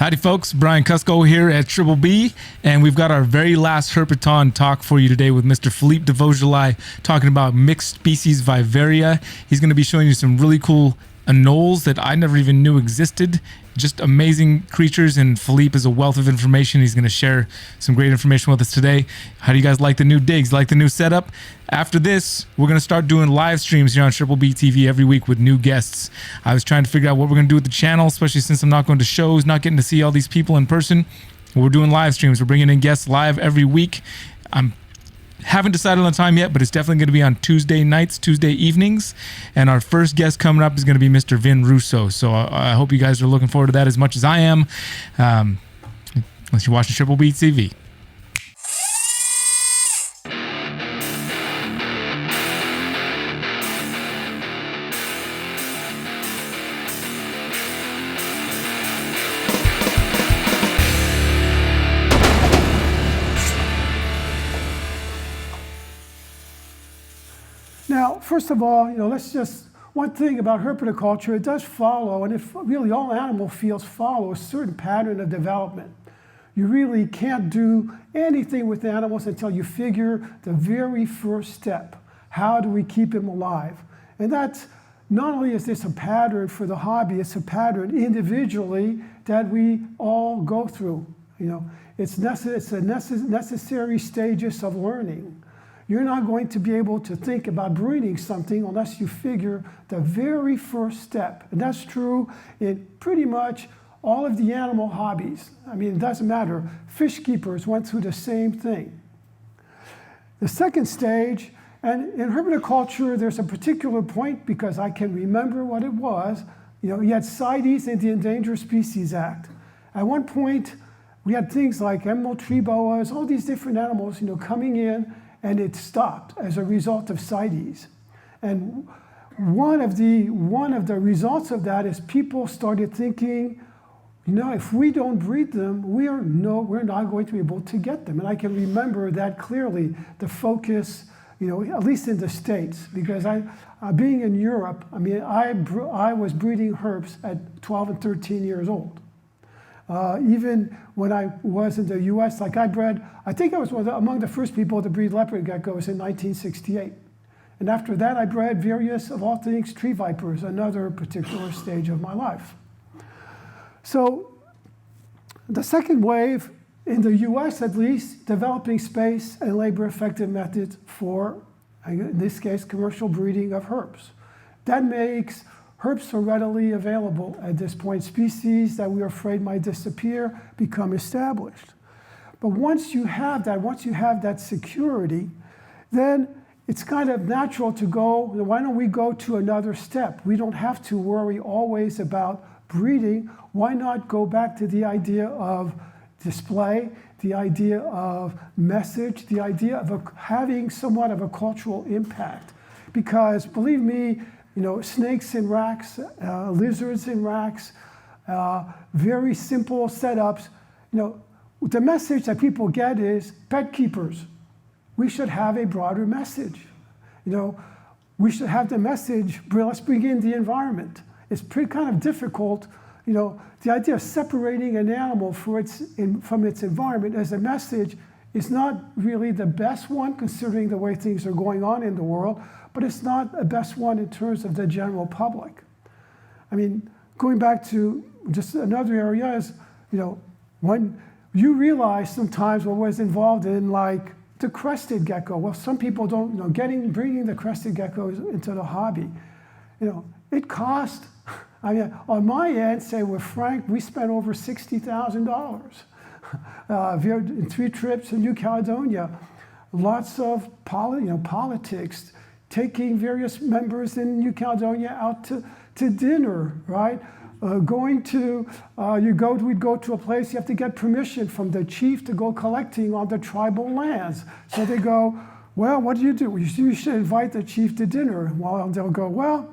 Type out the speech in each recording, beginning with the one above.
Howdy folks, Brian Cusco here at Triple B, and we've got our very last Herpeton talk for you today with Mr. Philippe de Vosjoli talking about mixed species Vivaria. He's going to be showing you some really cool anoles that I never even knew existed. Just amazing creatures, and Philippe is a wealth of information. He's going to share some great information with us today. How do you guys like the new digs? Like the new setup? After this, we're going to start doing live streams here on Triple B TV every week with new guests. I was trying to figure out what we're going to do with the channel, especially since I'm not going to shows, not getting to see all these people in person. We're doing live streams. We're bringing in guests live every week. Haven't decided on time yet, but it's definitely going to be on Tuesday nights, Tuesday evenings. And our first guest coming up is going to be Mr. Vin Russo. So I hope you guys are looking forward to that as much as I am. Unless you're watching Triple B TV. Now, first of all, one thing about herpetoculture, it does follow, and if really all animal fields follow a certain pattern of development. You really can't do anything with animals until you figure the very first step. How do we keep them alive? And that's, not only is this a pattern for the hobby, it's a pattern individually that we all go through. It's the necessary stages of learning. You're not going to be able to think about breeding something unless you figure the very first step. And that's true in pretty much all of the animal hobbies. It doesn't matter. Fish keepers went through the same thing. The second stage, and in herpetoculture, there's a particular point because I can remember what it was. You had CITES in the Endangered Species Act. At one point, we had things like emerald tree boas, all these different animals, coming in, and it stopped as a result of CITES. And one of the results of that is people started thinking, if we don't breed them, we're not going to be able to get them. And I can remember that clearly, the focus, at least in the States, because being in Europe, I was breeding herps at 12 and 13 years old. Even when I was in the US, I think I was among the first people to breed leopard geckos in 1968. And after that, I bred various, of all things, tree vipers, another particular stage of my life. So the second wave, in the US at least, developing space and labor-effective methods for, in this case, commercial breeding of herps. That makes herps are readily available at this point. Species that we are afraid might disappear become established. But once you have that security, then it's kind of natural to go, why don't we go to another step? We don't have to worry always about breeding. Why not go back to the idea of display, the idea of message, the idea of having somewhat of a cultural impact? Because believe me, snakes in racks, lizards in racks, very simple setups. The message that people get is pet keepers. We should have a broader message. We should have the message, let's bring in the environment. It's pretty kind of difficult. The idea of separating an animal from its environment as a message is not really the best one, considering the way things are going on in the world, but it's not the best one in terms of the general public. Going back to just another area is, when you realize sometimes what was involved in the crested gecko. Well, some people don't, bringing the crested geckos into the hobby, it cost, on my end, say with Frank, we spent over $60,000 in 3 trips in New Caledonia. Lots of politics, taking various members in New Caledonia out to dinner, right? We'd go to a place, you have to get permission from the chief to go collecting on the tribal lands. So they go, well, what do? You should invite the chief to dinner. Well, they'll go, well,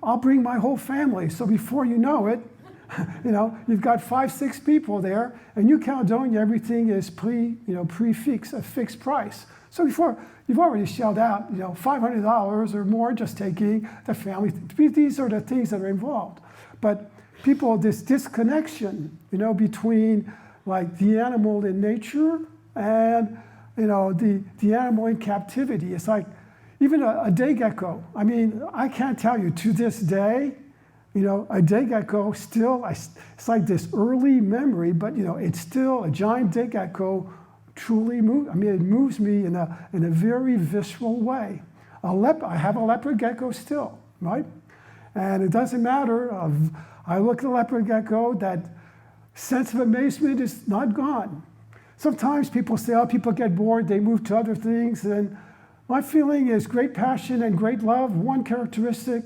I'll bring my whole family. So before you know it, you've got 5, 6 people there. In New Caledonia, everything is a fixed price. So before you've already shelled out, $500 or more just taking the family. These are the things that are involved. But people this disconnection, between like the animal in nature and, the animal in captivity. It's like even a day gecko. I mean, I can't tell you to this day, a day gecko still, it's like this early memory, but it's still a giant day gecko truly moves. I mean, it moves me in a very visceral way. I have a leopard gecko still, right? And it doesn't matter. I look at the leopard gecko, that sense of amazement is not gone. Sometimes people say, oh, people get bored, they move to other things. And my feeling is great passion and great love. One characteristic,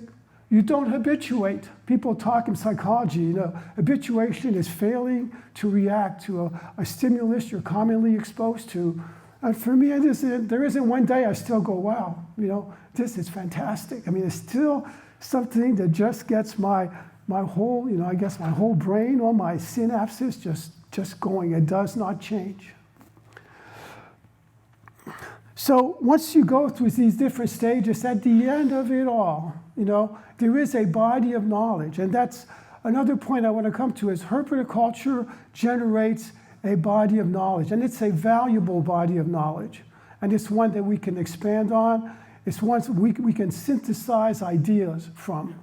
you don't habituate. People talk in psychology, habituation is failing to react to a stimulus you're commonly exposed to. And for me, there isn't one day I still go, wow, this is fantastic. I mean, it's still something that just gets my whole, I guess my whole brain, all my synapses just going. It does not change. So once you go through these different stages, at the end of it all, there is a body of knowledge. And that's another point I want to come to is herpetoculture generates a body of knowledge. And it's a valuable body of knowledge. And it's one that we can expand on. It's one we can synthesize ideas from.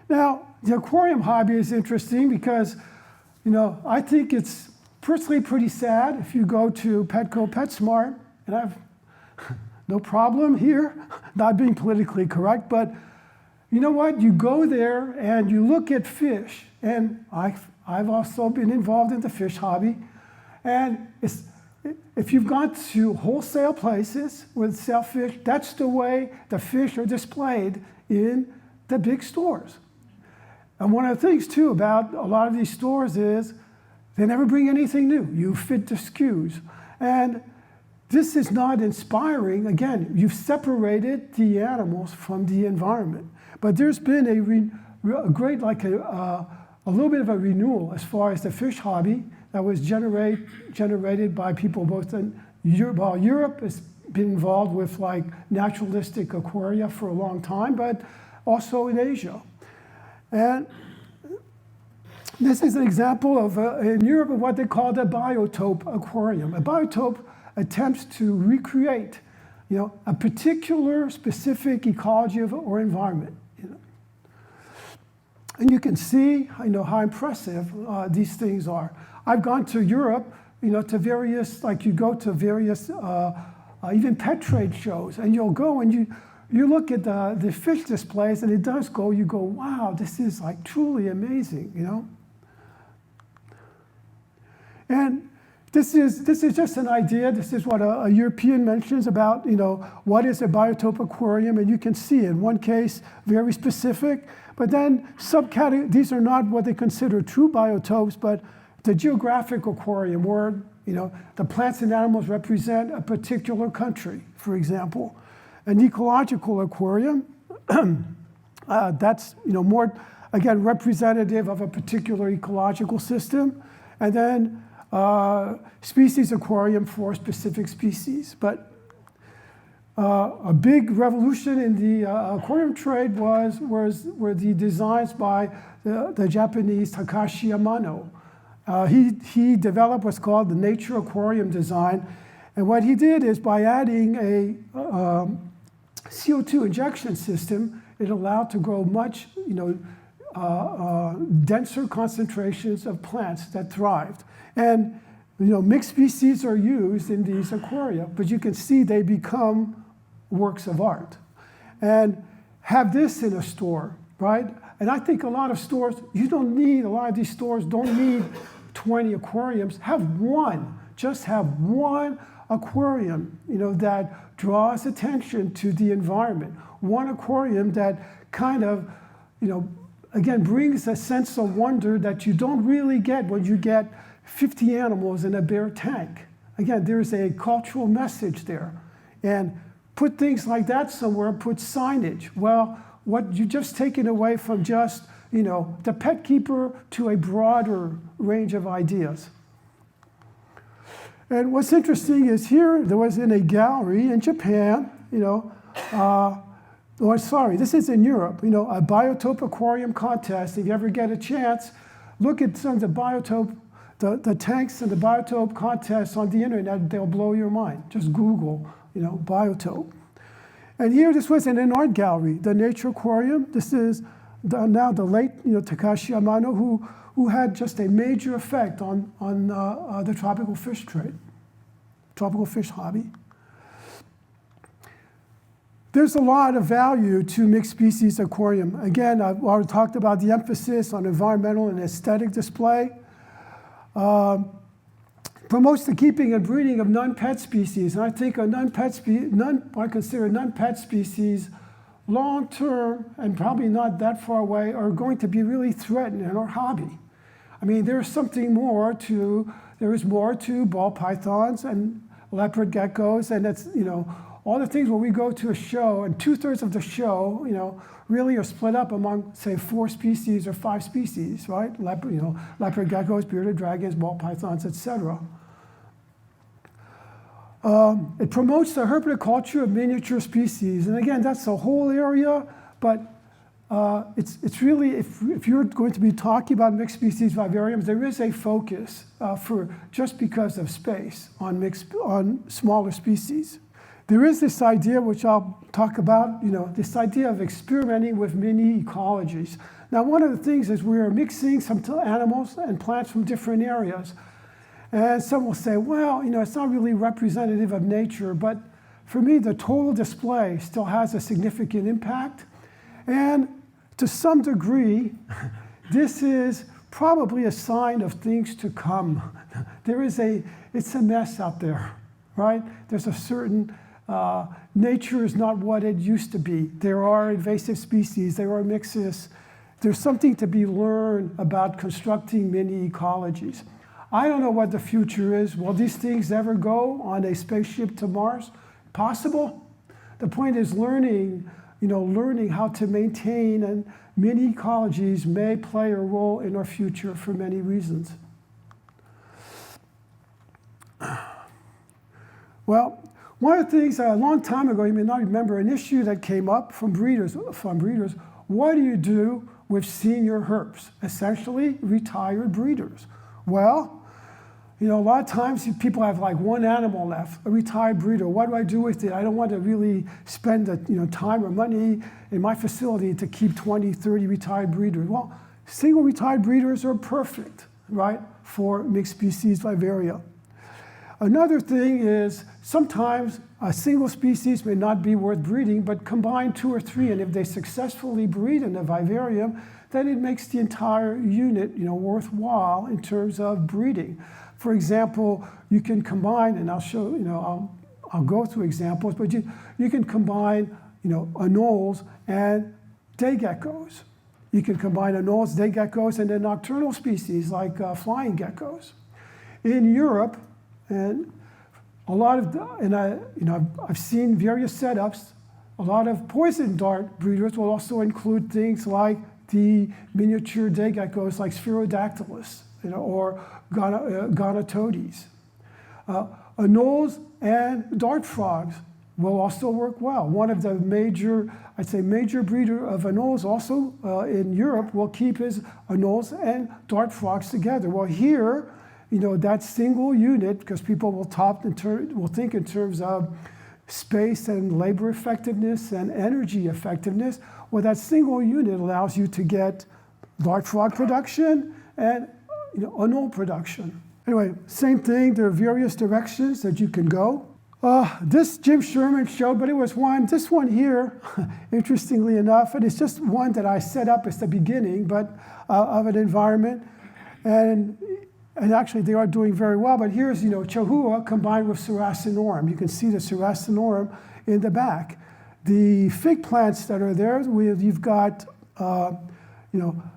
Now, the aquarium hobby is interesting because, I think it's personally pretty sad if you go to Petco PetSmart, and I've no problem here, not being politically correct, but you know what? You go there and you look at fish, and I've also been involved in the fish hobby, and if you've gone to wholesale places where they sell fish, that's the way the fish are displayed in the big stores. And one of the things, too, about a lot of these stores is they never bring anything new. You fit the SKUs. And this is not inspiring. Again, you've separated the animals from the environment. But there's been a great, a little bit of a renewal as far as the fish hobby that was generated by people both in Europe. Well, Europe has been involved with like naturalistic aquaria for a long time, but also in Asia. And this is an example of, in Europe, of what they call the biotope aquarium. A biotope attempts to recreate, a particular specific ecology or environment. And you can see, how impressive these things are. I've gone to Europe, to various, like you go to various, even pet trade shows, and you'll go and you look at the fish displays, and you go, wow, this is like truly amazing, And this is just an idea. This is what a European mentions about, what is a biotope aquarium, and you can see in one case very specific, but then these are not what they consider true biotopes, but the geographic aquarium where, the plants and animals represent a particular country, for example. An ecological aquarium, that's more, again, representative of a particular ecological system. And then species aquarium for specific species. But a big revolution in the aquarium trade were the designs by the Japanese Takashi Amano. He developed what's called the nature aquarium design. And what he did is by adding a CO2 injection system, it allowed to grow much, denser concentrations of plants that thrived. And, mixed species are used in these aquaria, but you can see they become works of art. And have this in a store, right? And I think a lot of these stores don't need 20 aquariums. Have one, just have one aquarium, that draws attention to the environment. One aquarium that kind of, again, brings a sense of wonder that you don't really get when you get 50 animals in a bare tank. Again, there's a cultural message there. And put things like that somewhere, put signage. Well, what you just taken away from just, the pet keeper to a broader range of ideas. And what's interesting is here, there was in a gallery in Japan, or sorry, this is in Europe, a biotope aquarium contest. If you ever get a chance, look at some of the biotope, the tanks and the biotope contests on the internet. They'll blow your mind. Just Google, biotope. And here, this was in an art gallery, the Nature Aquarium. This is now the late, Takashi Amano, who had just a major effect on the tropical fish trade, tropical fish hobby. There's a lot of value to mixed species aquarium. Again, I've already talked about the emphasis on environmental and aesthetic display. Promotes the keeping and breeding of non-pet species. And I think I consider non-pet species long-term and probably not that far away are going to be really threatened in our hobby. I mean, there is more to ball pythons and leopard geckos, and it's, all the things when we go to a show, and 2/3 of the show, really are split up among, say, 4 species or 5 species, right? Leopard geckos, bearded dragons, ball pythons, etc. It promotes the herpetoculture of miniature species, and again, that's a whole area, but it's really, if you're going to be talking about mixed species vivariums, there is a focus just because of space on smaller species. There is this idea, which I'll talk about, this idea of experimenting with mini ecologies. Now, one of the things is we are mixing some animals and plants from different areas. And some will say, well, it's not really representative of nature, but for me, the total display still has a significant impact. And to some degree, this is probably a sign of things to come. It's a mess out there, right? There's a certain, nature is not what it used to be. There are invasive species, there are mixes. There's something to be learned about constructing mini ecologies. I don't know what the future is. Will these things ever go on a spaceship to Mars? Possible. The point is learning how to maintain, and mini ecologies may play a role in our future for many reasons. Well, one of the things a long time ago, you may not remember, an issue that came up from breeders, what do you do with senior herps, essentially retired breeders? Well, a lot of times people have like one animal left, a retired breeder. What do I do with it? I don't want to really spend the time or money in my facility to keep 20, 30 retired breeders. Well, single retired breeders are perfect, right, for mixed species vivaria. Another thing is sometimes a single species may not be worth breeding, but combine 2 or 3, and if they successfully breed in a vivarium, then it makes the entire unit worthwhile in terms of breeding. For example, you can combine, and I'll show, I'll go through examples, but you can combine, anoles and day geckos. You can combine anoles, day geckos, and then nocturnal species like flying geckos. In Europe, and I've seen various setups. A lot of poison dart breeders will also include things like the miniature day geckos like Cyrtodactylus, or Gonatodes. Anoles and dart frogs will also work well. One of the major breeder of anoles also in Europe will keep his anoles and dart frogs together. Well, here, that single unit, because people will think in terms of space and labor effectiveness and energy effectiveness. Well, that single unit allows you to get dart frog production and anole production. Anyway, same thing. There are various directions that you can go. This Jim Sherman showed, but it was this one here, interestingly enough, and it's just one that I set up as the beginning, of an environment. And actually, they are doing very well. But here's, Chahua combined with Serracinorum. You can see the Serracinorum in the back. The fig plants that are there, you've got,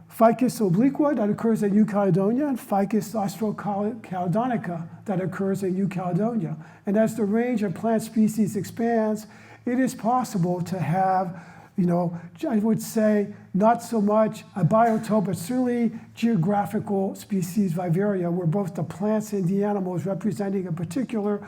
Ficus obliqua that occurs in New Caledonia, and Ficus austrocaledonica that occurs in New Caledonia. And as the range of plant species expands, it is possible to have, I would say not so much a biotope, but certainly geographical species vivaria, where both the plants and the animals representing a particular,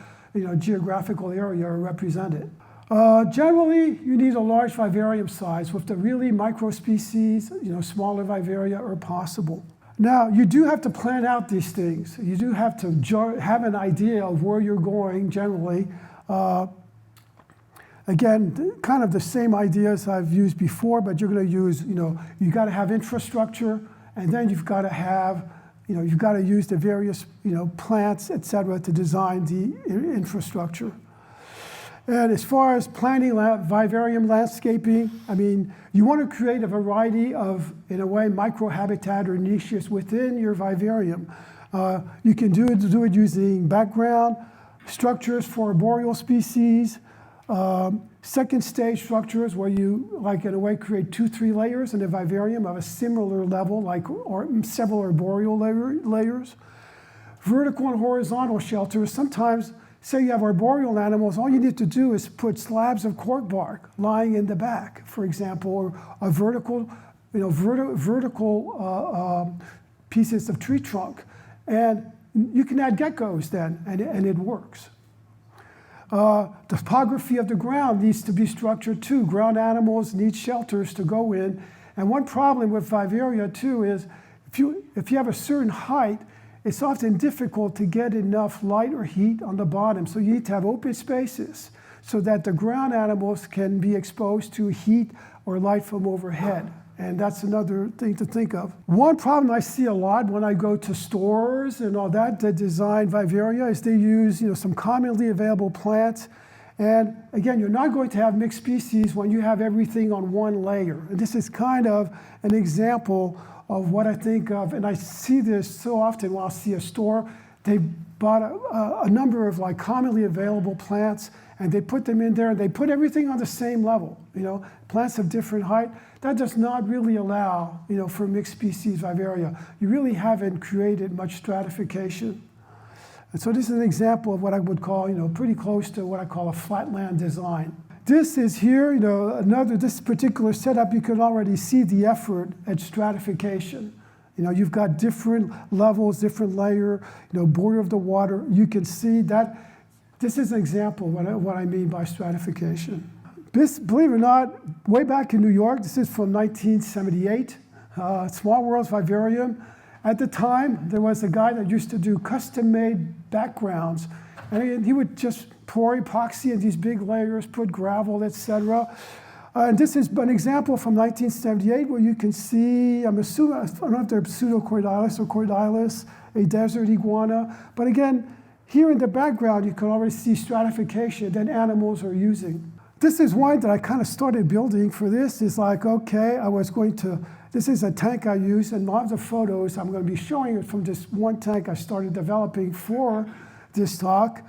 geographical area are represented. Generally, you need a large vivarium size. With the really micro species, smaller vivaria are possible. Now, you do have to plan out these things. You do have to have an idea of where you're going generally. Again, kind of the same ideas I've used before, but you're going to use, you got to have infrastructure, and then you've got to have, you've got to use the various, plants, et cetera, to design the infrastructure. And as far as planning vivarium landscaping, you want to create a variety of, in a way, microhabitat or niches within your vivarium. You can do it using background structures for arboreal species, second stage structures where you, in a way, create 2-3 layers in a vivarium of a similar level, or several arboreal layers. Vertical and horizontal shelters. Sometimes, say you have arboreal animals, all you need to do is put slabs of cork bark lying in the back, for example, or a vertical pieces of tree trunk. And you can add geckos then, and it works. Topography of the ground needs to be structured too. Ground animals need shelters to go in. And one problem with vivaria too is if you have a certain height, it's often difficult to get enough light or heat on the bottom. So you need to have open spaces so that the ground animals can be exposed to heat or light from overhead. And that's another thing to think of. One problem I see a lot when I go to stores and all that design vivaria is they use some commonly available plants. And again, you're not going to have mixed species when you have everything on one layer. And this is kind of an example of what I think of, and I see this so often when I see a store. They bought a number of commonly available plants, and they put them in there, and they put everything on the same level. Plants of different height. That does not really allow, for mixed species vivaria. You really haven't created much stratification. And so this is an example of what I would call, pretty close to what I call a flatland design. This is here, this particular setup, you can already see the effort at stratification. You've got different levels, different layer, border of the water. You can see that. This is an example of what I mean by stratification. This, believe it or not, way back in New York, this is from 1978, Small Worlds Vivarium. At the time, there was a guy that used to do custom-made backgrounds, and he would just pour epoxy in these big layers, put gravel, etc. And this is an example from 1978 where you can see, I'm assuming, I don't know if they're Pseudochordylus or Chordylus, a desert iguana. But again, here in the background, you can already see stratification that animals are using. This is one that I kind of started building for this. It's this is a tank I use, and a lot of the photos I'm going to be showing it from this one tank I started developing for this talk.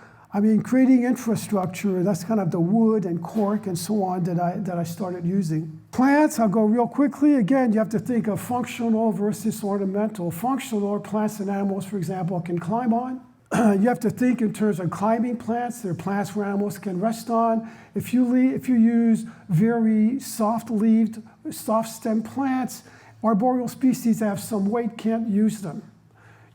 Creating infrastructure, that's kind of the wood and cork and so on that I started using. Plants, I'll go real quickly. Again, you have to think of functional versus ornamental. Functional plants and animals, for example, can climb on. You have to think in terms of climbing plants. They're plants where animals can rest on. If you use very soft-leaved, soft-stem plants, arboreal species that have some weight can't use them.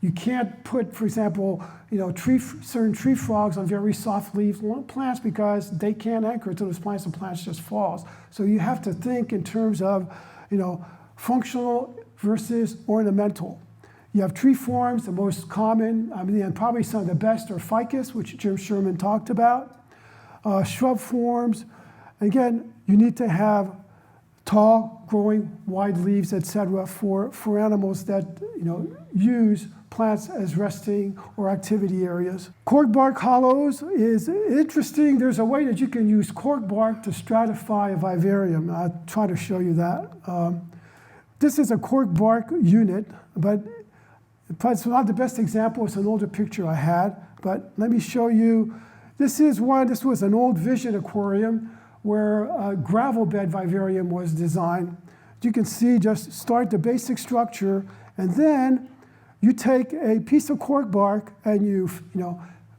You can't put, for example, certain tree frogs on very soft-leaved plants because they can't anchor to those plants. The plants just falls. So you have to think in terms of, functional versus ornamental. You have tree forms, the most common, and probably some of the best are ficus, which Jim Sherman talked about. Shrub forms, again, you need to have tall, growing, wide leaves, etc., for animals that use plants as resting or activity areas. Cork bark hollows is interesting. There's a way that you can use cork bark to stratify a vivarium. I'll try to show you that. This is a cork bark unit, but it's not the best example. It's an older picture I had, but let me show you. This was an old Vision aquarium where a gravel bed vivarium was designed. You can see, just start the basic structure, and then you take a piece of cork bark and you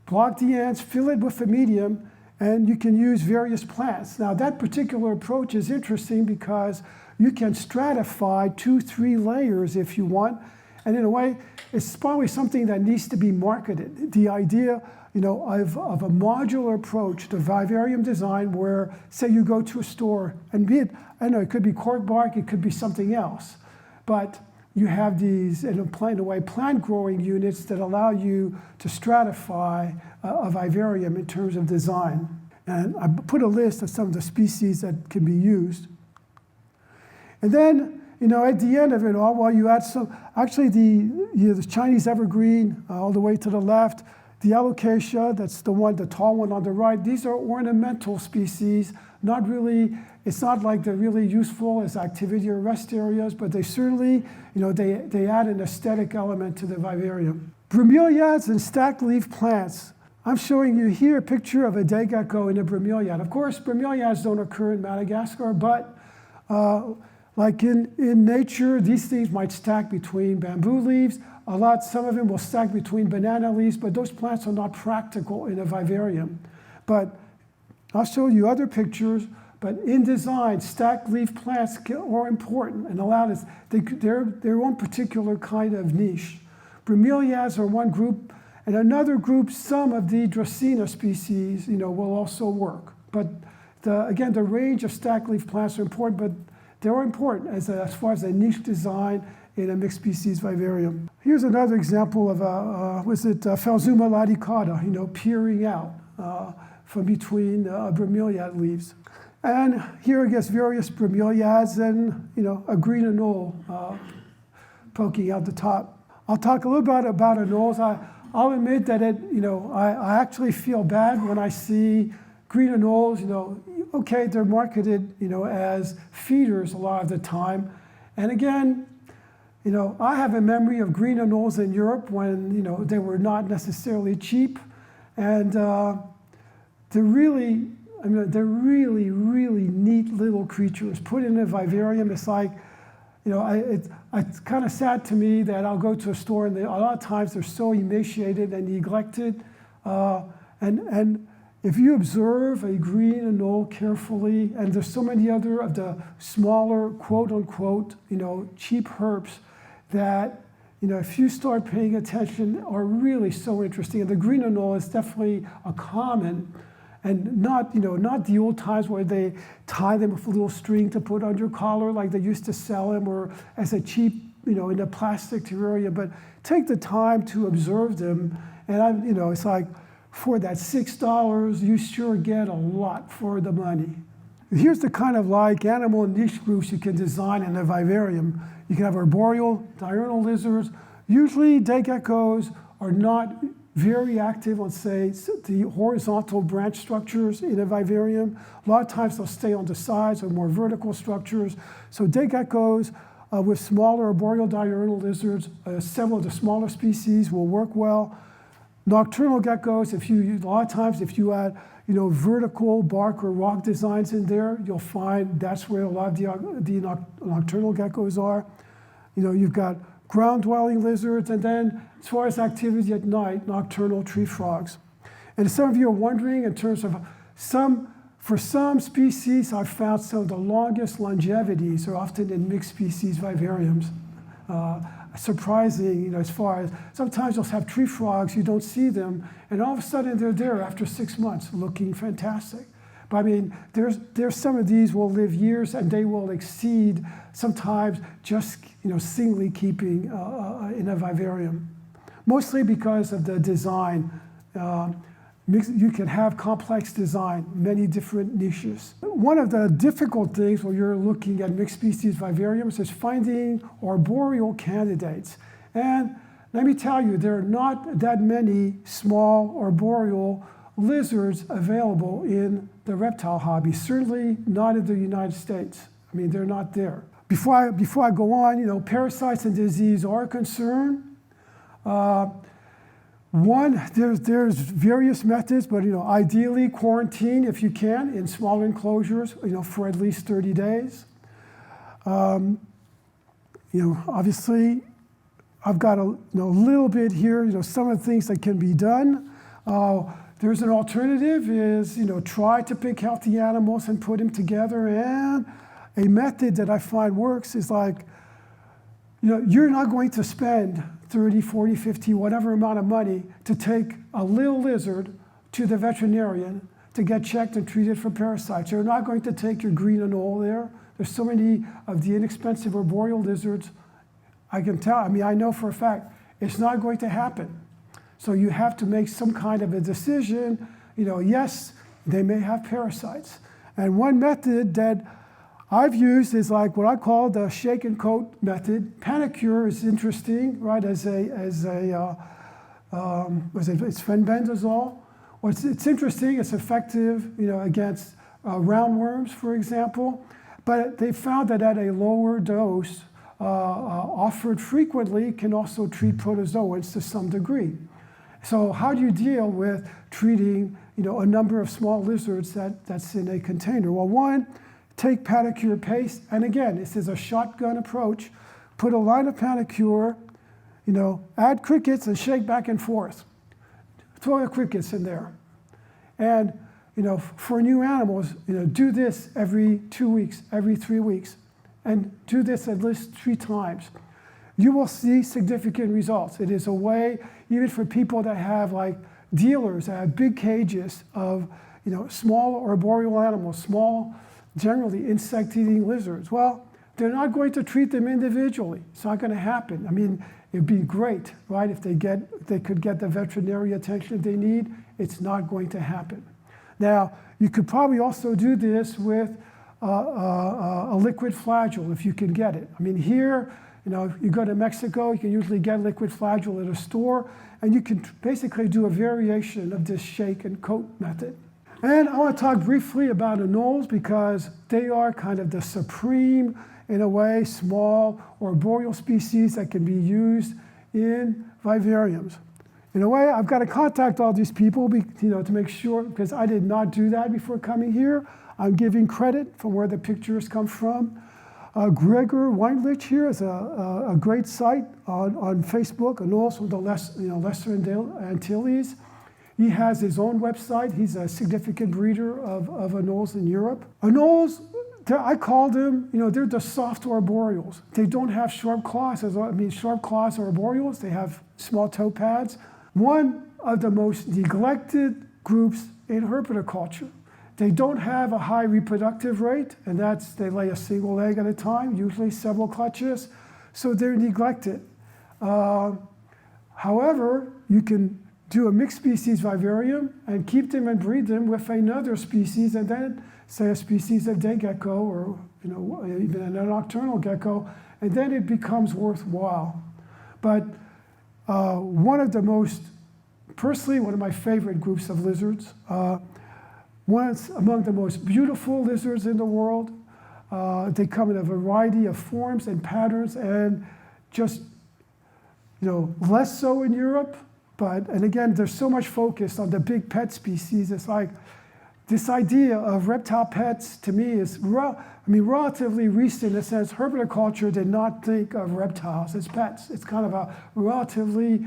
block the ends, fill it with a medium, and you can use various plants. Now that particular approach is interesting because you can stratify 2-3 layers if you want, And in a way, it's probably something that needs to be marketed. The idea, of a modular approach to vivarium design where, say you go to a store and be it, I know it could be cork bark, it could be something else, but you have these, in a way, plant growing units that allow you to stratify a vivarium in terms of design. And I put a list of some of the species that can be used. And then, at the end of it all, well, you add some, actually the Chinese evergreen all the way to the left, the alocasia, that's the tall one on the right, these are ornamental species, not really, it's not like they're really useful as activity or rest areas, but they certainly, they add an aesthetic element to the vivarium. Bromeliads and stacked leaf plants. I'm showing you here a picture of a day gecko in a bromeliad. Of course, bromeliads don't occur in Madagascar, but like in nature, these things might stack between bamboo leaves. Some of them will stack between banana leaves, but those plants are not practical in a vivarium. But I'll show you other pictures, but in design, stacked leaf plants are important and allow this, they're their own particular kind of niche. Bromeliads are one group, and another group, some of the Dracaena species, will also work. But again, the range of stacked leaf plants are important, but they're important as far as a niche design in a mixed species vivarium. Here's another example of Phelsuma laticauda, peering out from between bromeliad leaves. And here I guess various bromeliads and a green anole poking out the top. I'll talk a little bit about anoles. I'll admit that I actually feel bad when I see green anoles. Okay, they're marketed as feeders a lot of the time, and again, I have a memory of green anoles in Europe when they were not necessarily cheap, and they're really neat little creatures. Put in a vivarium, it's like, it's kind of sad to me that I'll go to a store and a lot of times they're so emaciated and neglected. And if you observe a green anole carefully, and there's so many other of the smaller, quote unquote, cheap herps that, if you start paying attention, are really so interesting. And the green anole is definitely a common, and not the old times where they tie them with a little string to put on your collar like they used to sell them, or as a cheap, in a plastic terrarium. But take the time to observe them, and it's like, for that $6, you sure get a lot for the money. Here's the kind of like animal niche groups you can design in a vivarium. You can have arboreal, diurnal lizards. Usually day geckos are not very active on, say, the horizontal branch structures in a vivarium. A lot of times they'll stay on the sides or more vertical structures. So day geckos with smaller arboreal diurnal lizards, several of the smaller species will work well. Nocturnal geckos, a lot of times if you add vertical bark or rock designs in there, you'll find that's where a lot of the nocturnal geckos are. You've got ground-dwelling lizards, and then as far as activity at night, nocturnal tree frogs. And some of you are wondering in terms of for some species, I've found some of the longest longevities are often in mixed species vivariums. Surprising, as far as sometimes you'll have tree frogs, you don't see them, and all of a sudden they're there after 6 months looking fantastic. But I mean, there's some of these will live years and they will exceed sometimes just singly keeping in a vivarium, mostly because of the design. You can have complex design, many different niches. One of the difficult things when you're looking at mixed species vivariums is finding arboreal candidates. And let me tell you, there are not that many small arboreal lizards available in the reptile hobby, certainly not in the United States. I mean, they're not there. Before I go on, parasites and disease are a concern. There's various methods, but ideally quarantine if you can in smaller enclosures, for at least 30 days. Obviously, I've got a little bit here, some of the things that can be done. There's an alternative is, try to pick healthy animals and put them together. And a method that I find works is like, you're not going to spend 30, 40, 50, whatever amount of money to take a little lizard to the veterinarian to get checked and treated for parasites. You're not going to take your green anole there. There's so many of the inexpensive arboreal lizards. I can tell, I know for a fact, it's not going to happen. So you have to make some kind of a decision. Yes, they may have parasites. And one method that I've used is like what I call the shake and coat method. Panacur is interesting, right? It's fenbendazole. Well, it's interesting. It's effective, against roundworms, for example. But they found that at a lower dose, offered frequently, can also treat protozoans to some degree. So how do you deal with treating, a number of small lizards that's in a container? Well, one, take Panacur paste, and again, this is a shotgun approach. Put a line of Panacur, add crickets and shake back and forth. Throw the crickets in there. And, for new animals, do this every 2 weeks, every 3 weeks, and do this at least 3 times. You will see significant results. It is a way, even for people that have like dealers that have big cages of, small arboreal animals, small, generally insect-eating lizards. Well, they're not going to treat them individually. It's not going to happen. It'd be great, right, if they could get the veterinary attention they need. It's not going to happen. Now, you could probably also do this with a liquid flagell if you can get it. Here, you go to Mexico, you can usually get liquid flagell at a store, and you can basically do a variation of this shake and coat method. And I want to talk briefly about anoles because they are kind of the supreme, in a way, small arboreal species that can be used in vivariums. In a way, I've got to contact all these people, to make sure, because I did not do that before coming here. I'm giving credit from where the pictures come from. Gregor Weinlich here is a great site on Facebook, anoles from the Lesser Antilles. He has his own website. He's a significant breeder of anoles in Europe. Anoles, I call them, they're the soft arboreals. They don't have sharp claws. Sharp claws are arboreals. They have small toe pads. One of the most neglected groups in herpetoculture. They don't have a high reproductive rate, and they lay a single egg at a time, usually several clutches, so they're neglected. However, you can do a mixed species vivarium and keep them and breed them with another species, and then say a species of day gecko or even a nocturnal gecko, and then it becomes worthwhile. But one of my favorite groups of lizards. One's among the most beautiful lizards in the world. They come in a variety of forms and patterns, and just less so in Europe. And again, there's so much focus on the big pet species. It's like this idea of reptile pets to me is relatively recent. In a sense, herpetoculture did not think of reptiles as pets. It's kind of a relatively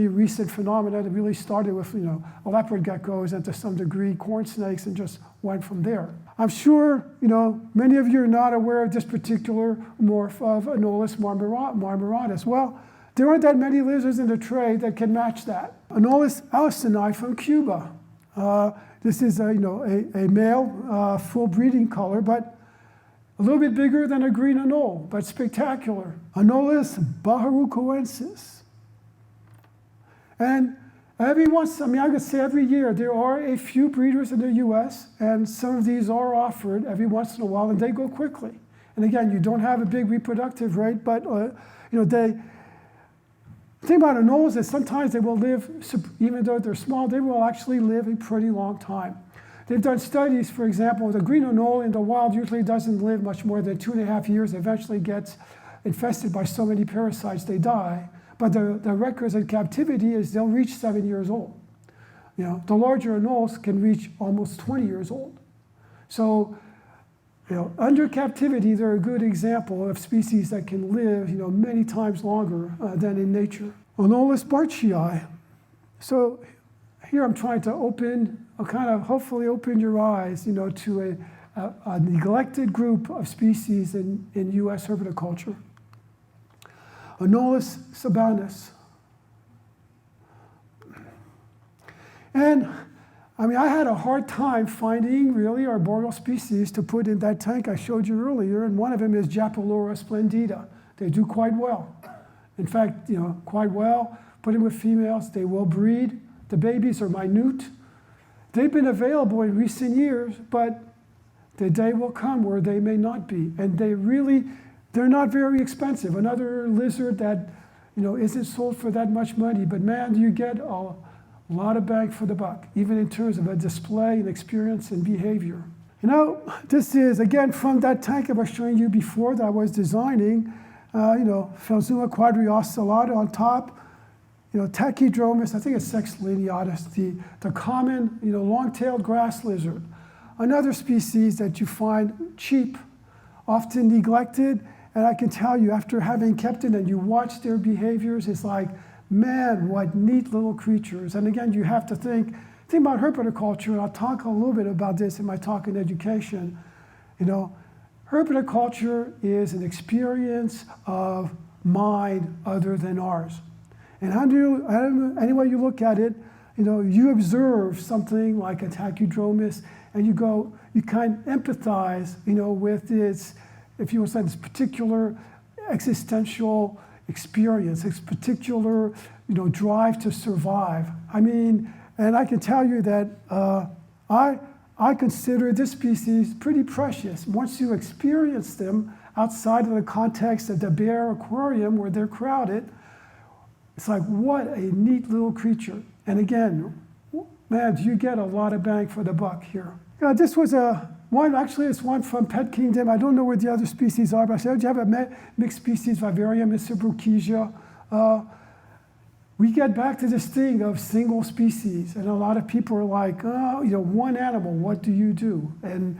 recent phenomenon that really started with leopard geckos and to some degree corn snakes and just went from there. I'm sure many of you are not aware of this particular morph of Anolis marmoratus. Well, there aren't that many lizards in the trade that can match that. Anolis alcini from Cuba. This is a male full breeding color, but a little bit bigger than a green anole, but spectacular. Anolis baharucoensis. And I could say every year, there are a few breeders in the US, and some of these are offered every once in a while, and they go quickly. And again, you don't have a big reproductive rate, but the thing about anoles is sometimes they will live, even though they're small, they will actually live a pretty long time. They've done studies, for example, the green anole in the wild usually doesn't live much more than 2.5 years, eventually gets infested by so many parasites they die. But the records in captivity is they'll reach 7 years old. The larger anoles can reach almost 20 years old. So, under captivity, they're a good example of species that can live, many times longer than in nature. Anolis bartschii. So here I'm trying to hopefully open your eyes, to a neglected group of species in U.S. herpetoculture. Anolis sabanus. And I mean, I had a hard time finding really arboreal species to put in that tank I showed you earlier, and one of them is Japylura splendida. They do quite well. In fact, quite well. Put them with females, they will breed. The babies are minute. They've been available in recent years, but the day will come where they may not be. And they're not very expensive. Another lizard that, isn't sold for that much money, but man, you get a lot of bang for the buck, even in terms of a display and experience and behavior. This is, again, from that tank I was showing you before that I was designing, Phelsuma quadriocellata on top, Tachydromus, I think it's Sex lineatus, the common, long-tailed grass lizard. Another species that you find cheap, often neglected, and I can tell you, after having kept it and you watch their behaviors, it's like, man, what neat little creatures. And again, you have to think about herpetoculture, and I'll talk a little bit about this in my talk in education. Herpetoculture is an experience of mind other than ours. And any way you look at it, you observe something like a Tachydromus, and you kind of empathize, with its, if you will say, this particular existential experience, its particular, drive to survive. And I can tell you that I consider this species pretty precious. Once you experience them outside of the context of the bear aquarium where they're crowded, it's like, what a neat little creature. And again, man, you get a lot of bang for the buck here. This was it's one from Pet Kingdom. I don't know where the other species are, but I said, you have a mixed species, Vivarium and We get back to this thing of single species, and a lot of people are like, one animal, what do you do? And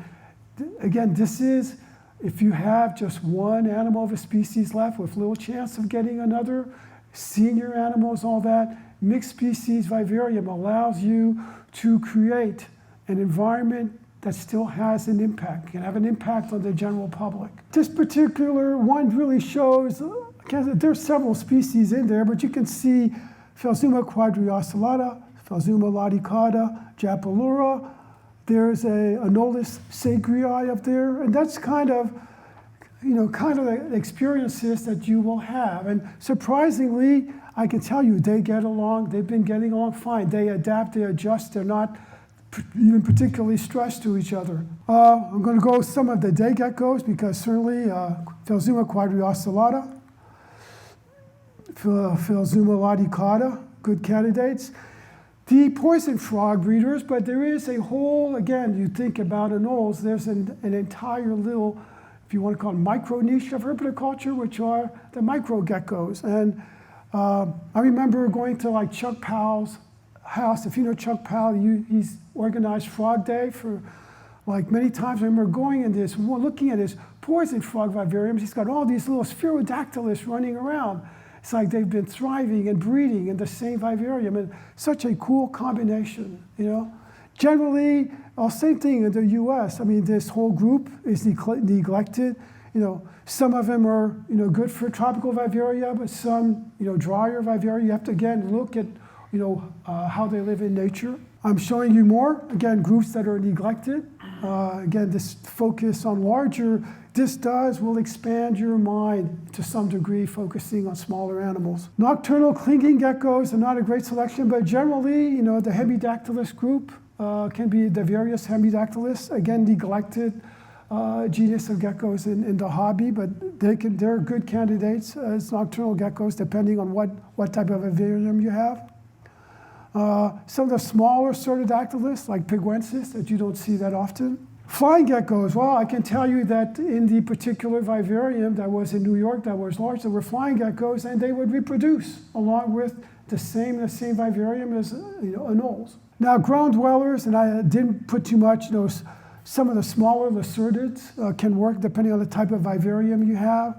again, this is, if you have just one animal of a species left with little chance of getting another, senior animals, all that, mixed species vivarium allows you to create an environment that still has an impact, can have an impact on the general public. This particular one really shows, there's several species in there, but you can see Phelsuma quadriocellata, Phelsuma laticauda, Japylura. There's a Anolis sagrii up there, and that's kind of the experiences that you will have. And surprisingly, I can tell you, they get along, they've been getting along fine. They adapt, they adjust, they're not even particularly stressed to each other. I'm going to go with some of the day geckos, because certainly Phelsuma quadriocellata, Phelsuma laticauda, good candidates. The poison frog breeders, but there is a whole, again, you think about anoles, there's an entire little, if you want to call it, micro niche of herpetoculture, which are the micro geckos. And I remember going to Chuck Powell's house. If you know Chuck Powell, he's organized Frog Day for many times. I remember going in this, looking at his poison frog vivariums. He's got all these little Cyrtodactylus running around. It's like they've been thriving and breeding in the same vivarium, and such a cool combination, Generally, same thing in the US. This whole group is neglected. Some of them are, good for tropical vivaria, but some, drier vivaria. You have to, again, look at, how they live in nature. I'm showing you more, again, groups that are neglected. Again, this focus on larger, will expand your mind to some degree, focusing on smaller animals. Nocturnal clinging geckos are not a great selection, but generally, the Hemidactylus group can be the various Hemidactylus, again, neglected genus of geckos in the hobby, but they're good candidates as nocturnal geckos, depending on what type of vivarium you have. Some of the smaller Cyrtodactylus, like peguensis, that you don't see that often. Flying geckos, well, I can tell you that in the particular vivarium that was in New York that was large, there were flying geckos, and they would reproduce along with the same vivarium as anoles. Now, ground dwellers, and I didn't put too much, some of the smaller lacertids can work depending on the type of vivarium you have.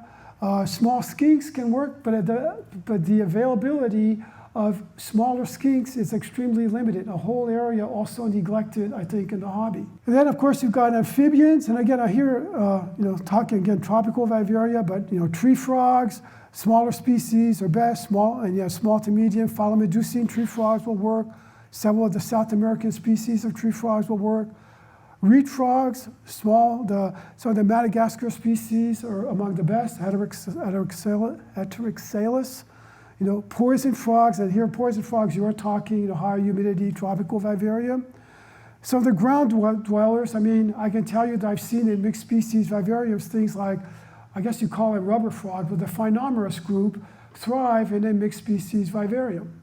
Small skinks can work, but the availability of smaller skinks is extremely limited. A whole area also neglected, I think, in the hobby. And then, of course, you've got amphibians, and again, I hear, talking again tropical vivaria, but tree frogs, Smaller species are best, small to medium. Phyllomedusa tree frogs will work. Several of the South American species of tree frogs will work. Reed frogs, small, some of the Madagascar species are among the best. Heterixalus. Poison frogs, and here poison frogs, you're talking higher humidity, tropical vivarium. So the ground dwellers, I can tell you that I've seen in mixed species vivariums things like, I guess you call it rubber frog, but the Phyllomedusa group thrive in a mixed species vivarium.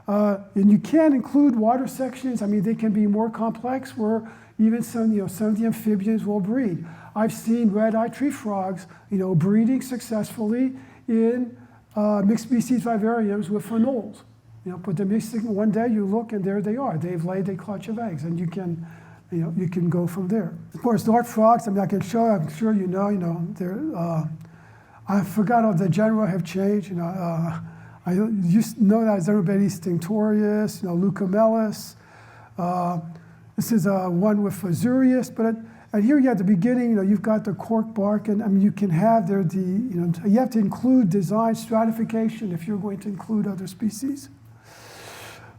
And you can include water sections. They can be more complex where even some of the amphibians will breed. I've seen red-eyed tree frogs, breeding successfully in mixed species vivariums with phenols. Put them mixing one day, you look, and there they are. They've laid a clutch of eggs, and you can go from there. Of course, dart frogs. I can show. I'm sure you know. I forgot all the genera have changed. I used to know that as everybody's Stinctorius, Leucomelis. This is one with Physurius, and here you at the beginning, you've got the cork bark, and you can have there you have to include design stratification if you're going to include other species.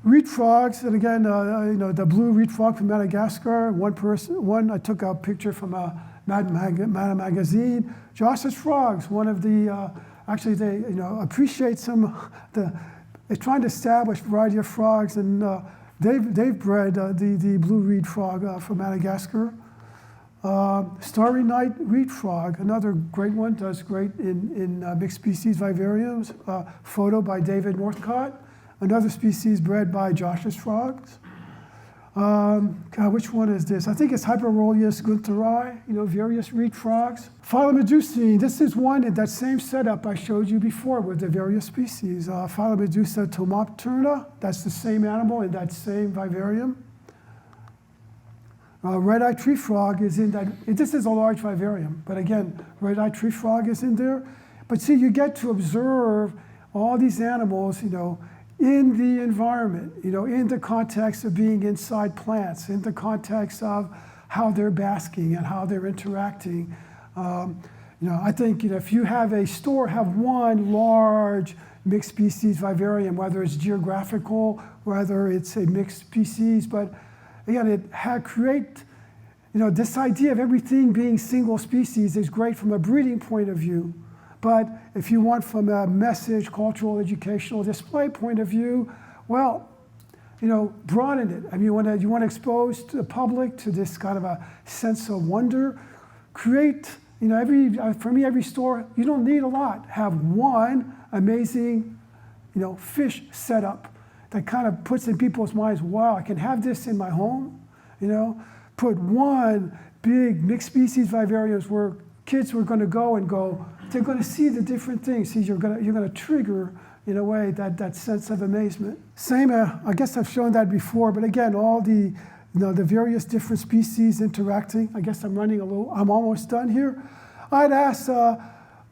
Reed frogs, and again, the blue reed frog from Madagascar. I took a picture from a magazine. Josh's frogs, one of the, actually they, appreciate they're trying to establish a variety of frogs, and they've bred the blue reed frog from Madagascar. Starry night reed frog, another great one, does great in mixed species vivariums. Photo by David Northcott. Another species bred by Josh's frogs. Which one is this? I think it's Hyperolius guntheri, various reed frogs. Phyllomedusa, this is one in that same setup I showed you before with the various species. Phyllomedusa tomopterna, that's the same animal in that same vivarium. Red-eyed tree frog is in that. This is a large vivarium, but again, red-eyed tree frog is in there. But see, you get to observe all these animals, in the environment, in the context of being inside plants, in the context of how they're basking and how they're interacting. I think if you have a store, have one large mixed species vivarium, whether it's geographical, whether it's a mixed species, but again, create, this idea of everything being single species is great from a breeding point of view. But if you want from a message, cultural, educational display point of view, well, broaden it. You want to expose the public to this kind of a sense of wonder. Create, for me, every store, you don't need a lot. Have one amazing, fish setup that kind of puts in people's minds, wow, I can have this in my home. Put one big mixed species vivariums where kids were going to go, they're going to see the different things. See, you're going to trigger, in a way, that sense of amazement. Same, I guess I've shown that before, but again, all the various different species interacting. I guess I'm I'm almost done here. I'd ask,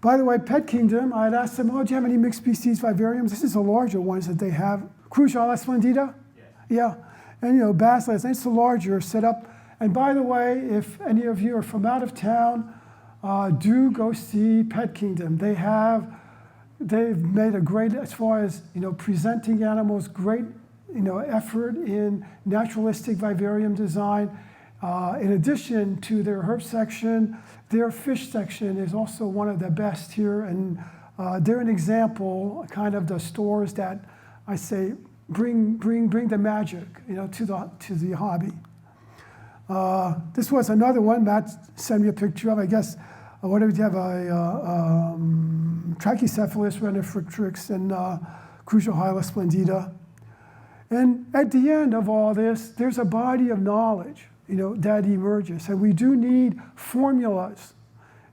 by the way, Pet Kingdom, I'd ask them, do you have any mixed species vivariums? This is the larger ones that they have. Cruciala splendida? Yes. Yeah. And, Basilisk, it's the larger setup. And by the way, if any of you are from out of town, do go see Pet Kingdom. They've made a great, as far as presenting animals, great effort in naturalistic vivarium design. In addition to their herb section, their fish section is also one of the best here, and they're an example, kind of the stores that I say bring the magic, to the hobby. This was another one Matt sent me a picture of. I guess. What do we have? Trachycephalus renifrictrix and Cruciala splendida. And at the end of all this, there's a body of knowledge, that emerges. And we do need formulas.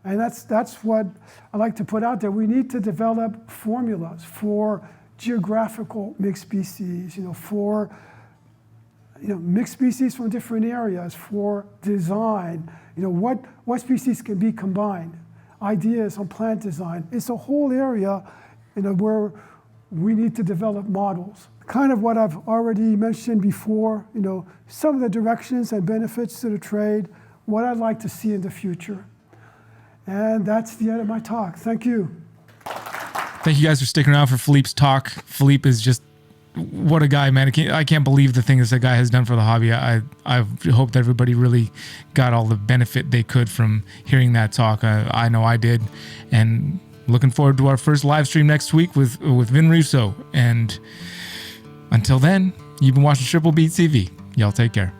And that's what I like to put out there. We need to develop formulas for geographical mixed species, for mixed species from different areas, for design. What species can be combined? Ideas on plant design. It's a whole area, where we need to develop models. Kind of what I've already mentioned before, some of the directions and benefits to the trade, what I'd like to see in the future. And that's the end of my talk. Thank you. Thank you guys for sticking around for Philippe's talk. Philippe is just, what a guy, man. I can't believe the things that guy has done for the hobby. I hope that everybody really got all the benefit they could from hearing that talk. I know I did. And looking forward to our first live stream next week with Vin Russo. And until then, you've been watching Triple B TV. Y'all take care.